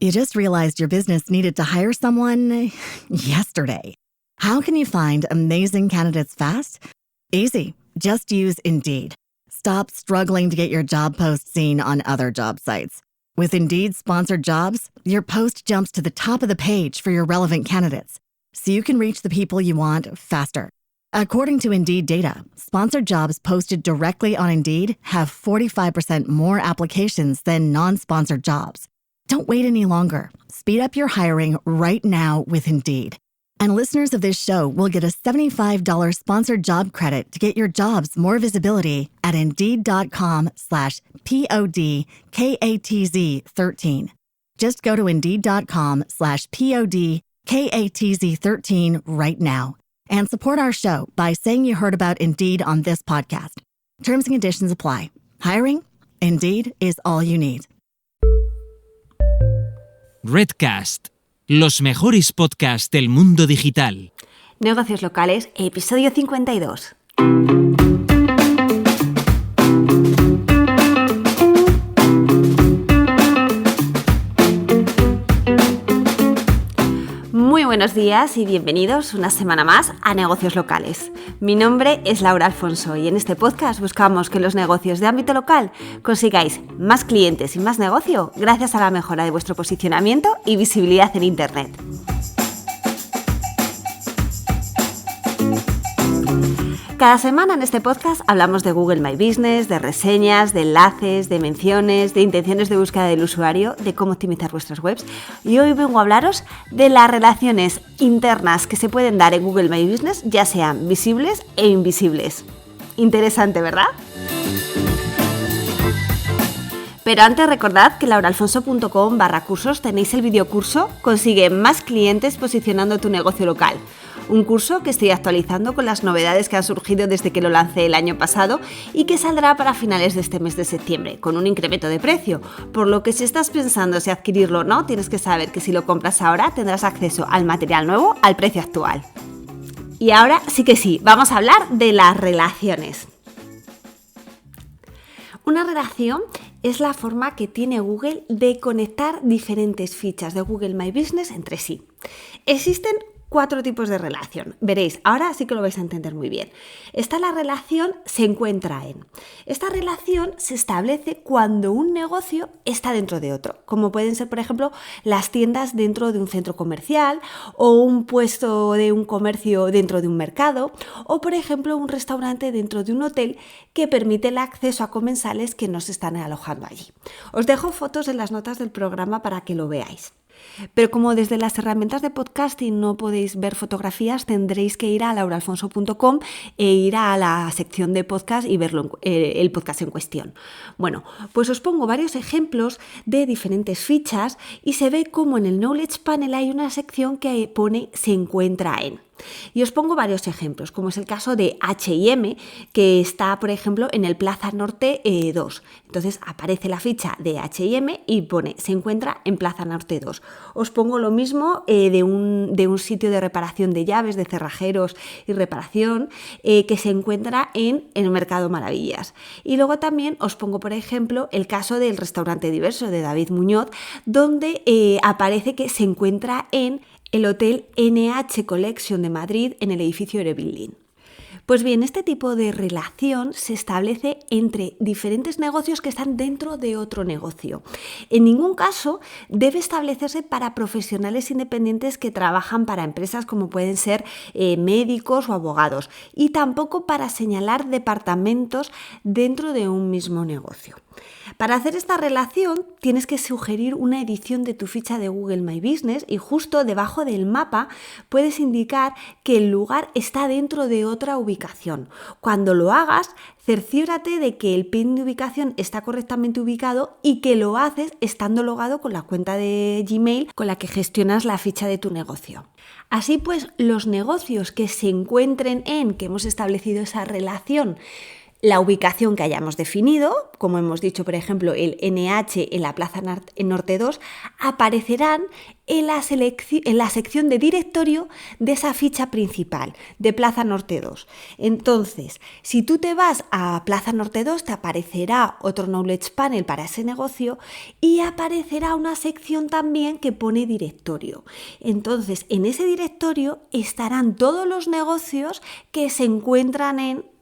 You just realized your business needed to hire someone yesterday. How can you find amazing candidates fast? Easy. Just use Indeed. Stop struggling to get your job post seen on other job sites. With Indeed sponsored jobs, your post jumps to the top of the page for your relevant candidates, so you can reach the people you want faster. According to Indeed data, sponsored jobs posted directly on Indeed have 45% more applications than non-sponsored jobs. Don't wait any longer. Speed up your hiring right now with Indeed. And listeners of this show will get a $75 sponsored job credit to get your jobs more visibility at Indeed.com/PODKATZ13. Just go to Indeed.com/PODKATZ13 right now and support our show by saying you heard about Indeed on this podcast. Terms and conditions apply. Hiring? Indeed is all you need. Redcast, los mejores podcasts del mundo digital. Negocios locales, episodio 52. Muy buenos días y bienvenidos una semana más a Negocios Locales. Mi nombre es Laura Alfonso y en este podcast buscamos que los negocios de ámbito local consigáis más clientes y más negocio gracias a la mejora de vuestro posicionamiento y visibilidad en Internet. Cada semana en este podcast hablamos de Google My Business, de reseñas, de enlaces, de menciones, de intenciones de búsqueda del usuario, de cómo optimizar vuestras webs. Y hoy vengo a hablaros de las relaciones internas que se pueden dar en Google My Business, ya sean visibles e invisibles. Interesante, ¿verdad? Pero antes recordad que en lauraalfonso.com/cursos tenéis el videocurso Consigue más clientes posicionando tu negocio local. Un curso que estoy actualizando con las novedades que han surgido desde que lo lancé el año pasado y que saldrá para finales de este mes de septiembre, con un incremento de precio, por lo que si estás pensando si adquirirlo o no, tienes que saber que si lo compras ahora tendrás acceso al material nuevo al precio actual. Y ahora sí que sí, vamos a hablar de las relaciones. Una relación es la forma que tiene Google de conectar diferentes fichas de Google My Business entre sí. Existen 4 tipos de relación. Veréis, ahora sí que lo vais a entender muy bien. Está la relación se encuentra en. Esta relación se establece cuando un negocio está dentro de otro, como pueden ser, por ejemplo, las tiendas dentro de un centro comercial o un puesto de un comercio dentro de un mercado o, por ejemplo, un restaurante dentro de un hotel que permite el acceso a comensales que no se están alojando allí. Os dejo fotos en las notas del programa para que lo veáis. Pero como desde las herramientas de podcasting no podéis ver fotografías, tendréis que ir a lauraalfonso.com e ir a la sección de podcast y verlo el podcast en cuestión. Bueno, pues os pongo varios ejemplos de diferentes fichas y se ve como en el Knowledge Panel hay una sección que pone se encuentra en. Y os pongo varios ejemplos, como es el caso de H&M, que está, por ejemplo, en el Plaza Norte 2. Entonces aparece la ficha de H&M y pone se encuentra en Plaza Norte 2. Os pongo lo mismo de un sitio de reparación de llaves, de cerrajeros y reparación, que se encuentra en el Mercado Maravillas. Y luego también os pongo, por ejemplo, el caso del Restaurante Diverso de David Muñoz, donde aparece que se encuentra en el Hotel NH Collection de Madrid en el edificio Erebuilding. Pues bien, este tipo de relación se establece entre diferentes negocios que están dentro de otro negocio. En ningún caso debe establecerse para profesionales independientes que trabajan para empresas como pueden ser médicos o abogados y tampoco para señalar departamentos dentro de un mismo negocio. Para hacer esta relación tienes que sugerir una edición de tu ficha de Google My Business y justo debajo del mapa puedes indicar que el lugar está dentro de otra ubicación. Cuando lo hagas, cerciórate de que el pin de ubicación está correctamente ubicado y que lo haces estando logado con la cuenta de Gmail con la que gestionas la ficha de tu negocio. Así pues, los negocios que se encuentren que hemos establecido esa relación La ubicación que hayamos definido, como hemos dicho, por ejemplo, el NH en la Plaza Norte 2, aparecerán en la sección de directorio de esa ficha principal, de Plaza Norte 2. Entonces, si tú te vas a Plaza Norte 2, te aparecerá otro Knowledge Panel para ese negocio y aparecerá una sección también que pone directorio. Entonces, en ese directorio estarán todos los negocios que se encuentran en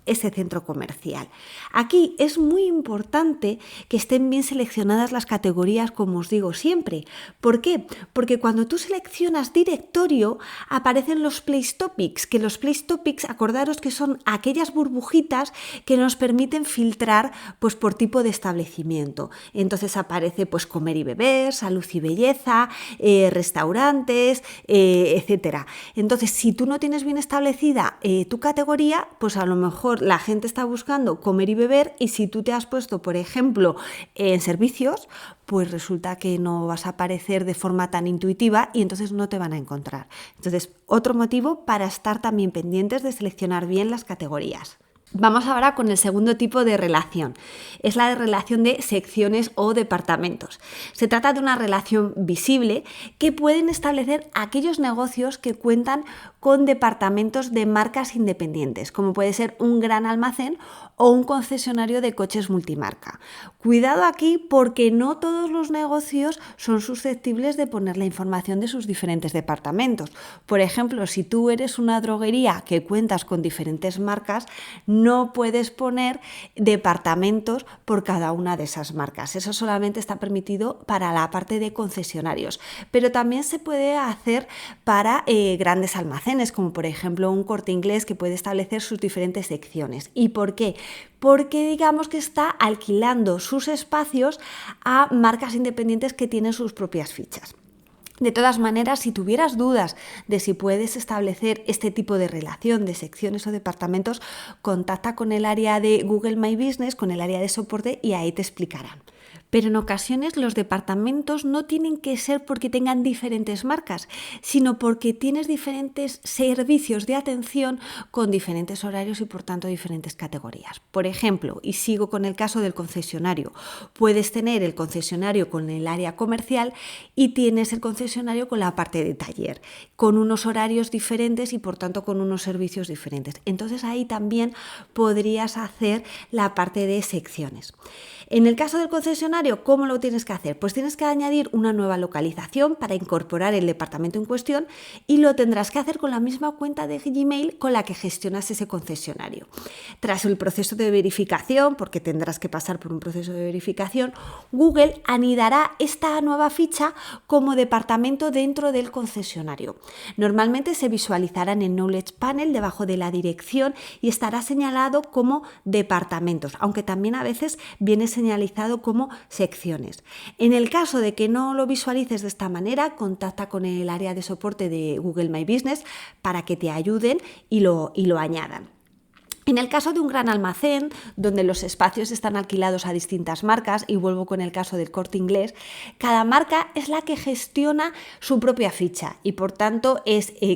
ese centro comercial. Aquí es muy importante que estén bien seleccionadas las categorías, como os digo siempre. ¿Por qué? Porque cuando tú seleccionas directorio aparecen los Place Topics, que los Place Topics, acordaros que son aquellas burbujitas que nos permiten filtrar pues, por tipo de establecimiento. Entonces aparece pues, comer y beber, salud y belleza, restaurantes, etcétera. Entonces, si tú no tienes bien establecida tu categoría, pues a lo mejor la gente está buscando comer y beber y si tú te has puesto, por ejemplo, en servicios, pues resulta que no vas a aparecer de forma tan intuitiva y entonces no te van a encontrar. Entonces, otro motivo para estar también pendientes de seleccionar bien las categorías. Vamos ahora con el segundo tipo de relación. Es la de relación de secciones o departamentos. Se trata de una relación visible que pueden establecer aquellos negocios que cuentan con departamentos de marcas independientes, como puede ser un gran almacén o un concesionario de coches multimarca. Cuidado aquí porque no todos los negocios son susceptibles de poner la información de sus diferentes departamentos. Por ejemplo, si tú eres una droguería que cuentas con diferentes marcas, no puedes poner departamentos por cada una de esas marcas. Eso solamente está permitido para la parte de concesionarios, pero también se puede hacer para grandes almacenes, como por ejemplo un Corte Inglés que puede establecer sus diferentes secciones. ¿Y por qué? Porque digamos que está alquilando sus espacios a marcas independientes que tienen sus propias fichas. De todas maneras, si tuvieras dudas de si puedes establecer este tipo de relación de secciones o departamentos, contacta con el área de Google My Business, con el área de soporte y ahí te explicarán. Pero en ocasiones los departamentos no tienen que ser porque tengan diferentes marcas, sino porque tienes diferentes servicios de atención con diferentes horarios y por tanto diferentes categorías. Por ejemplo, y sigo con el caso del concesionario, puedes tener el concesionario con el área comercial y tienes el concesionario con la parte de taller, con unos horarios diferentes y por tanto con unos servicios diferentes. Entonces ahí también podrías hacer la parte de secciones. En el caso del concesionario, ¿cómo lo tienes que hacer? Pues tienes que añadir una nueva localización para incorporar el departamento en cuestión y lo tendrás que hacer con la misma cuenta de Gmail con la que gestionas ese concesionario. Tras el proceso de verificación, porque tendrás que pasar por un proceso de verificación, Google anidará esta nueva ficha como departamento dentro del concesionario. Normalmente se visualizará en el Knowledge Panel debajo de la dirección y estará señalado como departamentos, aunque también a veces viene señalizado como secciones. En el caso de que no lo visualices de esta manera, contacta con el área de soporte de Google My Business para que te ayuden y lo añadan. En el caso de un gran almacén, donde los espacios están alquilados a distintas marcas, y vuelvo con el caso del Corte Inglés, cada marca es la que gestiona su propia ficha y por tanto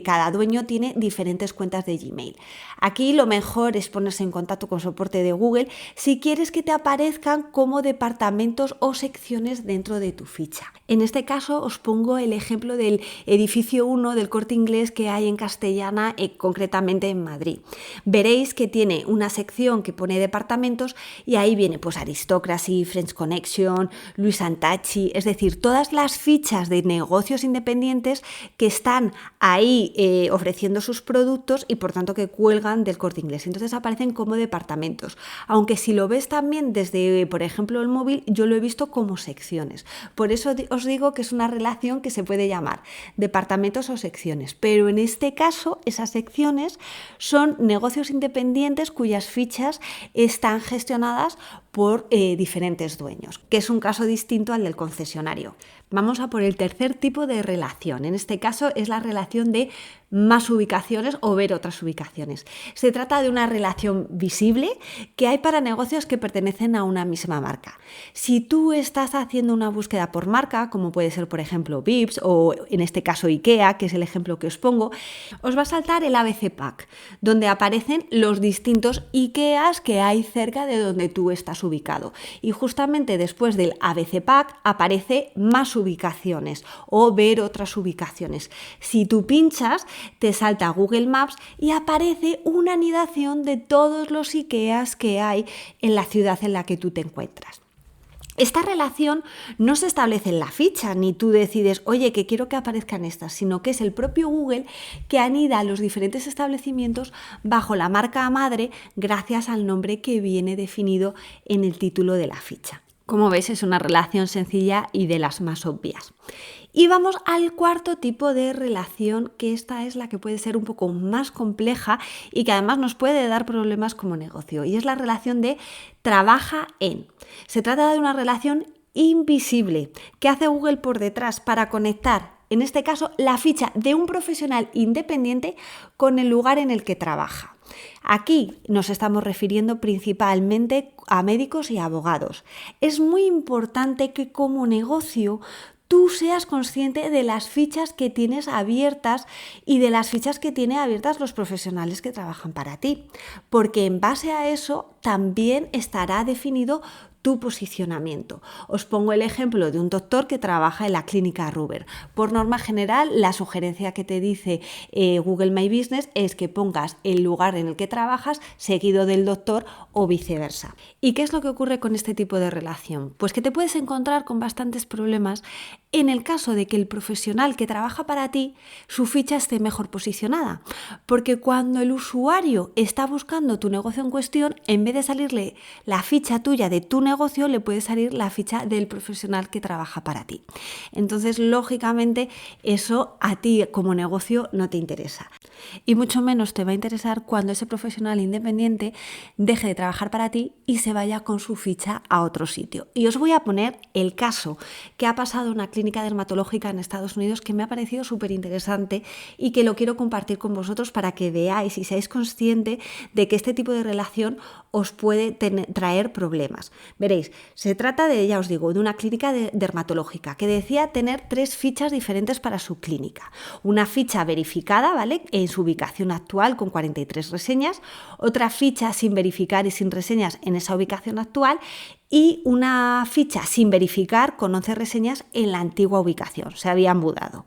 cada dueño tiene diferentes cuentas de Gmail. Aquí lo mejor es ponerse en contacto con soporte de Google si quieres que te aparezcan como departamentos o secciones dentro de tu ficha. En este caso os pongo el ejemplo del edificio 1 del Corte Inglés que hay en Castellana, concretamente en Madrid. Veréis que tiene una sección que pone departamentos y ahí viene pues Aristocracy, French Connection, Louis & Tachi, es decir, todas las fichas de negocios independientes que están ahí ofreciendo sus productos y por tanto que cuelgan del Corte Inglés. Entonces aparecen como departamentos, aunque si lo ves también desde, por ejemplo, el móvil, yo lo he visto como secciones. Por eso os digo que es una relación que se puede llamar departamentos o secciones, pero en este caso esas secciones son negocios independientes cuyas fichas están gestionadas por diferentes dueños, que es un caso distinto al del concesionario. Vamos a por el tercer tipo de relación. En este caso es la relación de más ubicaciones o ver otras ubicaciones. Se trata de una relación visible que hay para negocios que pertenecen a una misma marca. Si tú estás haciendo una búsqueda por marca, como puede ser por ejemplo Vips o en este caso IKEA, que es el ejemplo que os pongo, os va a saltar el ABC Pack, donde aparecen los distintos IKEAs que hay cerca de donde tú estás ubicado. Y justamente después del ABC Pack aparece más ubicaciones o ver otras ubicaciones. Si tú pinchas, te salta Google Maps y aparece una anidación de todos los IKEAs que hay en la ciudad en la que tú te encuentras. Esta relación no se establece en la ficha, ni tú decides, oye, que quiero que aparezcan estas, sino que es el propio Google que anida los diferentes establecimientos bajo la marca madre gracias al nombre que viene definido en el título de la ficha. Como ves, es una relación sencilla y de las más obvias. Y vamos al cuarto tipo de relación, que esta es la que puede ser un poco más compleja y que además nos puede dar problemas como negocio, y es la relación de trabaja en. Se trata de una relación invisible que hace Google por detrás para conectar, en este caso, la ficha de un profesional independiente con el lugar en el que trabaja. Aquí nos estamos refiriendo principalmente a médicos y abogados. Es muy importante que como negocio tú seas consciente de las fichas que tienes abiertas y de las fichas que tienen abiertas los profesionales que trabajan para ti, porque en base a eso también estará definido tu posicionamiento. Os pongo el ejemplo de un doctor que trabaja en la clínica Ruber. Por norma general, la sugerencia que te dice Google My Business es que pongas el lugar en el que trabajas seguido del doctor o viceversa. ¿Y qué es lo que ocurre con este tipo de relación? Pues que te puedes encontrar con bastantes problemas en el caso de que el profesional que trabaja para ti, su ficha esté mejor posicionada. Porque cuando el usuario está buscando tu negocio en cuestión, en vez de salirle la ficha tuya de tu negocio, le puede salir la ficha del profesional que trabaja para ti. Entonces, lógicamente, eso a ti como negocio no te interesa. Y mucho menos te va a interesar cuando ese profesional independiente deje de trabajar para ti y se vaya con su ficha a otro sitio. Y os voy a poner el caso que ha pasado en una clínica dermatológica en Estados Unidos que me ha parecido súper interesante y que lo quiero compartir con vosotros para que veáis y seáis conscientes de que este tipo de relación os puede traer problemas. Veréis, se trata de, ya os digo, de una clínica dermatológica que decía tener 3 fichas diferentes para su clínica. Una ficha verificada, ¿vale?, en su ubicación actual con 43 reseñas, otra ficha sin verificar y sin reseñas en esa ubicación actual y una ficha sin verificar con 11 reseñas en la antigua ubicación. Se habían mudado.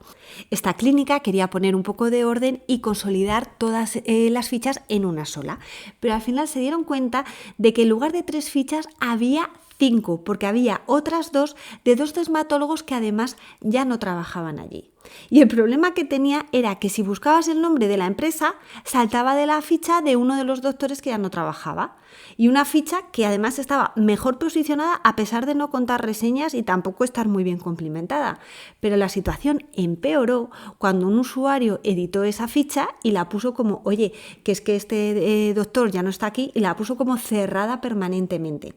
Esta clínica quería poner un poco de orden y consolidar todas las fichas en una sola, pero al final se dieron cuenta de que en lugar de 3 fichas había 5, porque había otras 2 de 2 dermatólogos que además ya no trabajaban allí. Y el problema que tenía era que si buscabas el nombre de la empresa, saltaba de la ficha de uno de los doctores que ya no trabajaba. Y una ficha que además estaba mejor posicionada a pesar de no contar reseñas y tampoco estar muy bien complementada. Pero la situación empeoró cuando un usuario editó esa ficha y la puso como, oye, que es que este doctor ya no está aquí, y la puso como cerrada permanentemente.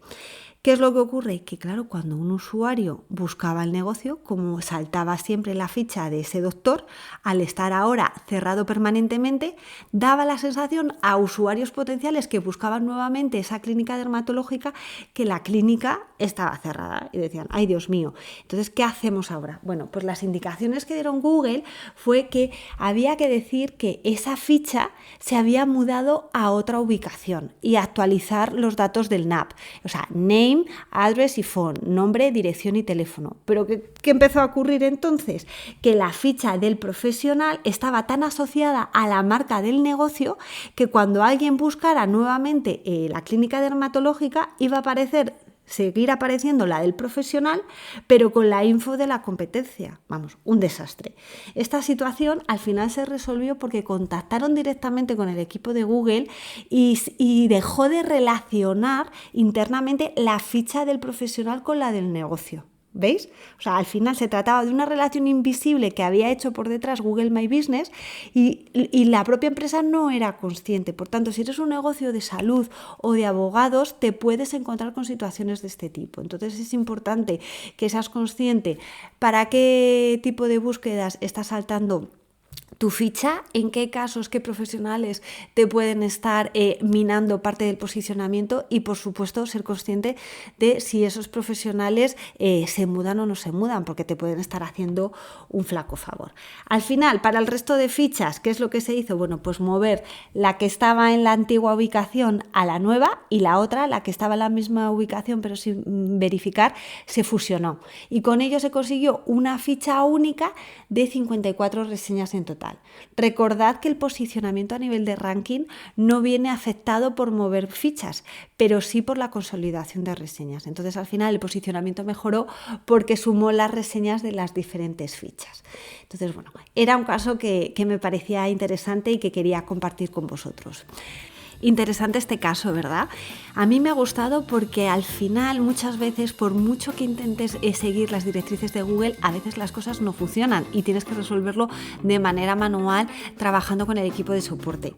¿Qué es lo que ocurre? Que claro, cuando un usuario buscaba el negocio, como saltaba siempre la ficha de ese doctor, al estar ahora cerrado permanentemente, daba la sensación a usuarios potenciales que buscaban nuevamente esa clínica dermatológica que la clínica estaba cerrada y decían, ¡ay, Dios mío! Entonces, ¿qué hacemos ahora? Bueno, pues las indicaciones que dieron Google fue que había que decir que esa ficha se había mudado a otra ubicación y actualizar los datos del NAP, o sea, name, address y phone, nombre, dirección y teléfono. Pero ¿qué empezó a ocurrir entonces? Que la ficha del profesional estaba tan asociada a la marca del negocio que cuando alguien buscara nuevamente la clínica dermatológica iba a seguir apareciendo la del profesional, pero con la info de la competencia. Vamos, un desastre. Esta situación al final se resolvió porque contactaron directamente con el equipo de Google y dejó de relacionar internamente la ficha del profesional con la del negocio. ¿Veis? O sea, al final se trataba de una relación invisible que había hecho por detrás Google My Business y la propia empresa no era consciente. Por tanto, si eres un negocio de salud o de abogados, te puedes encontrar con situaciones de este tipo. Entonces es importante que seas consciente para qué tipo de búsquedas estás saltando tu ficha, en qué casos, qué profesionales te pueden estar minando parte del posicionamiento y, por supuesto, ser consciente de si esos profesionales se mudan o no se mudan, porque te pueden estar haciendo un flaco favor. Al final, para el resto de fichas, ¿qué es lo que se hizo? Bueno, pues mover la que estaba en la antigua ubicación a la nueva y la otra, la que estaba en la misma ubicación pero sin verificar, se fusionó. Y con ello se consiguió una ficha única de 54 reseñas en total. Recordad que el posicionamiento a nivel de ranking no viene afectado por mover fichas, pero sí por la consolidación de reseñas. Entonces, al final, el posicionamiento mejoró porque sumó las reseñas de las diferentes fichas. Entonces, bueno, era un caso que me parecía interesante y que quería compartir con vosotros. Interesante este caso, ¿verdad? A mí me ha gustado porque al final muchas veces, por mucho que intentes seguir las directrices de Google, a veces las cosas no funcionan y tienes que resolverlo de manera manual trabajando con el equipo de soporte.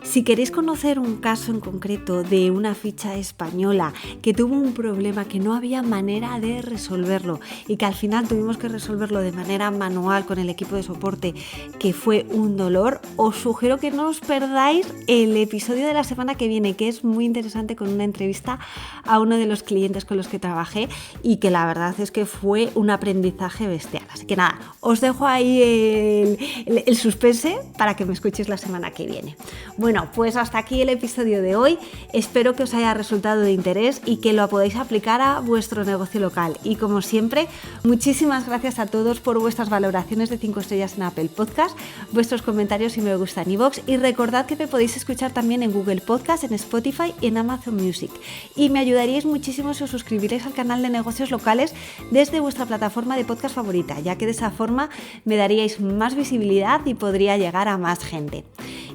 Si queréis conocer un caso en concreto de una ficha española que tuvo un problema que no había manera de resolverlo y que al final tuvimos que resolverlo de manera manual con el equipo de soporte, que fue un dolor, os sugiero que no os perdáis el episodio de la semana que viene, que es muy interesante, con una entrevista a uno de los clientes con los que trabajé y que la verdad es que fue un aprendizaje bestial. Así que nada, os dejo ahí el suspense para que me escuchéis la semana que viene. Bueno, pues hasta aquí el episodio de hoy. Espero que os haya resultado de interés y que lo podáis aplicar a vuestro negocio local. Y como siempre, muchísimas gracias a todos por vuestras valoraciones de 5 estrellas en Apple Podcast, vuestros comentarios y me gusta en iVoox, y recordad que me podéis escuchar también en Google Podcast, en Spotify y en Amazon Music. Y me ayudaríais muchísimo si os suscribiréis al canal de negocios locales desde vuestra plataforma de podcast favorita, ya que de esa forma me daríais más visibilidad y podría llegar a más gente.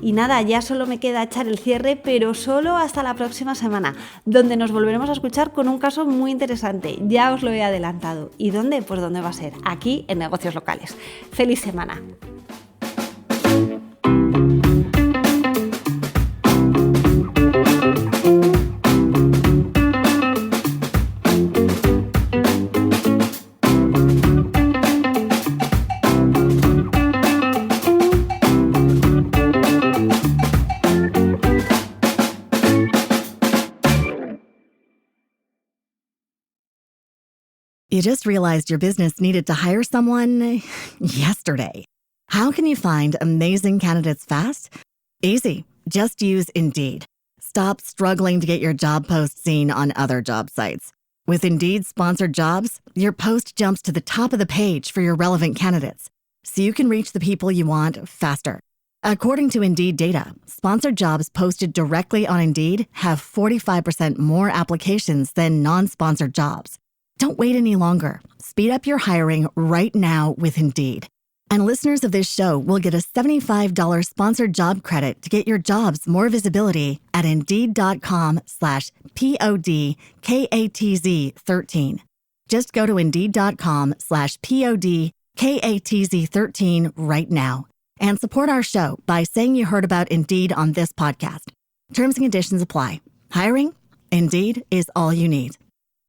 Y nada, ya solo me queda echar el cierre, pero solo hasta la próxima semana, donde nos volveremos a escuchar con un caso muy interesante. Ya os lo he adelantado. ¿Y dónde? Pues dónde va a ser, aquí en Negocios Locales. ¡Feliz semana! You just realized your business needed to hire someone yesterday. How can you find amazing candidates fast? Easy. Just use Indeed. Stop struggling to get your job post seen on other job sites. With Indeed sponsored jobs, your post jumps to the top of the page for your relevant candidates, so you can reach the people you want faster. According to Indeed data, sponsored jobs posted directly on Indeed have 45% more applications than non-sponsored jobs. Don't wait any longer. Speed up your hiring right now with Indeed. And listeners of this show will get a $75 sponsored job credit to get your jobs more visibility at Indeed.com/PODKATZ13. Just go to Indeed.com/PODKATZ13 right now and support our show by saying you heard about Indeed on this podcast. Terms and conditions apply. Hiring? Indeed is all you need.